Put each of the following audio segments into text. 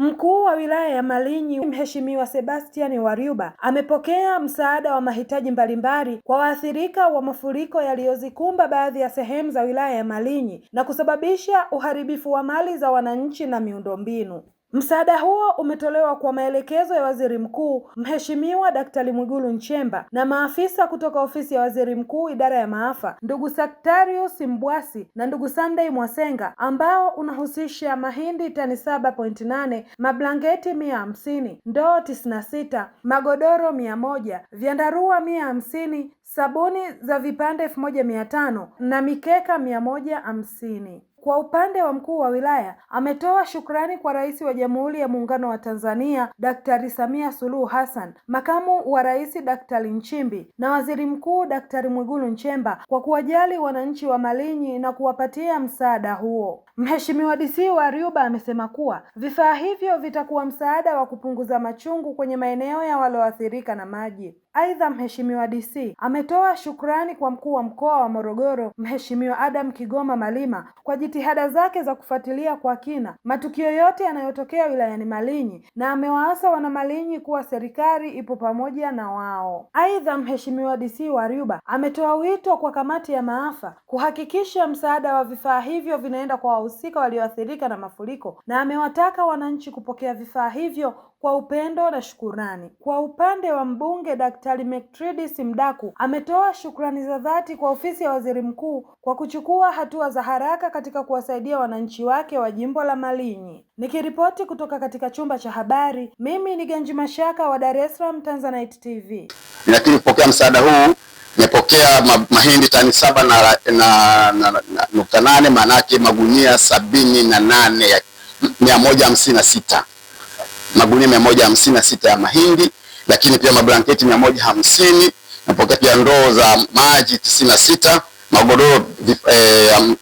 Mkuu wa wilaya ya Malinyi, Mheshimiwa Sebastian Warioba, amepokea msaada wa mahitaji mbalimbali kwa waathirika wa mafuriko yaliyozikumba baadhi ya sehemu za wilaya ya Malinyi na kusababisha uharibifu wa mali za wananchi na miundombinu. Msaada huo umetolewa kwa maelekezo ya Waziri Mkuu Mheshimiwa Daktari Mwigulu Nchemba na maafisa kutoka Ofisi ya Waziri Mkuu, Idara ya Maafa, ndugu Saktarius Mbwasi na ndugu Sunday Mwasenga, ambao unahusisha mahindi tani 7.8, mablanketi 150, ndoo 96, magodoro 100, vyandarua 150, sabuni za vipande 1500 na mikeka 150. Kwa upande wa mkuu wa wilaya, ametoa shukrani kwa Rais wa Jamhuri ya Muungano wa Tanzania Daktari Samia Suluhu Hassan, Makamu wa Rais Daktari Nchimbi na Waziri Mkuu Daktari Mwigulu Nchemba kwa kuwajali wananchi wa Malinyi na kuwapatia msaada huo. Mheshimiwa DC Warioba amesema kuwa vifaa hivyo vitakuwa msaada wa kupunguza machungu kwenye maeneo ya walioathirika na maji. Aidha, Mheshimiwa DC ametoa shukrani kwa mkuu wa mkoa wa Morogoro Mheshimiwa Adam Kigoma Malima kwa jitihada zake za kufuatilia kwa kina matukio yote yanayotokea wilayani Malinyi na amewaasa wana Malinyi kuwa serikali ipo pamoja na wao. Aidha, Mheshimiwa DC Warioba ametoa wito kwa kamati ya maafa kuhakikisha msaada wa vifaa hivyo vinaenda kwa wahusika walioathirika na mafuriko na amewataka wananchi kupokea vifaa hivyo kwa upendo na shukurani. Kwa upande wa mbunge Daktari Mektridi Mdaku ametoa shukrani za dhati kwa Ofisi ya Waziri Mkuu kwa kuchukua hatua za haraka katika kuwasaidia wananchi wake wa jimbo la Malinyi. Nikiripoti kutoka katika chumba cha habari, mimi ni Ganji Mashaka wa Dar es Salaam Tanzanite TV. Lakini kupokea msaada huu, nimepokea mahindi tani 7.8, maana yake magunia 78 ya 156. Magunia 156 ya mahindi, lakini pia mablanketi 150, napokea pia ndoo za maji 96, magodoro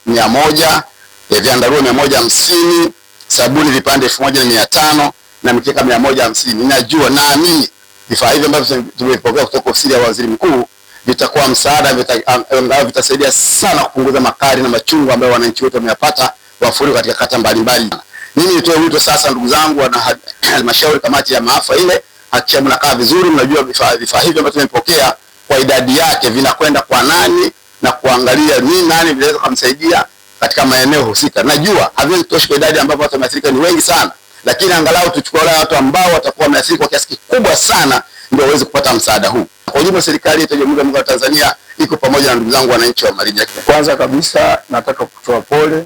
100, vyandarua 150, sabuni vipande 1500 na mikeka 150. Ninajua, naamini vifaa hivi ambavyo tumepokea kutoka Ofisi ya Waziri Mkuu vitakuwa msaada, vitasaidia sana kupunguza makali na machungu ambayo wananchi wote wameyapata wafuriko katika kata mbalimbali. Mimi nitoe wito sasa, ndugu zangu wana halmashauri, kamati ya maafa ile, hakikisha mnakaa vizuri, mnajua vifaa hivi ambavyo tumepokea kwa idadi yake vinakwenda kwa nani na kuangalia ni nani vinaweza kumsaidia katika maeneo husika. Najua haviwezi kutosha kwa idadi ambapo watu wameathirika ni wengi sana, lakini angalau tuchukue wale watu ambao watakuwa wameathirika kwa kiasi kikubwa sana ndio waweze kupata msaada huu. Kwa ujumla, serikali yetu ya Jamhuri ya Muungano wa Tanzania iko pamoja na ndugu zangu wananchi wa Malinyi. Kwanza kabisa nataka kutoa pole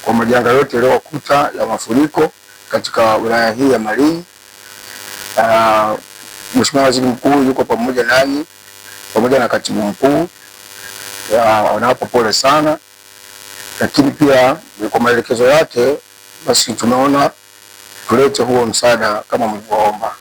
kwa majanga yote yaliyokuta ya mafuriko katika wilaya hii ya Malinyi. Mheshimiwa Waziri Mkuu yuko pamoja nani, pamoja na Katibu Mkuu, wanawapa pole sana, lakini pia kwa maelekezo yake basi tumeona tulete huo msaada kama mlivyoomba.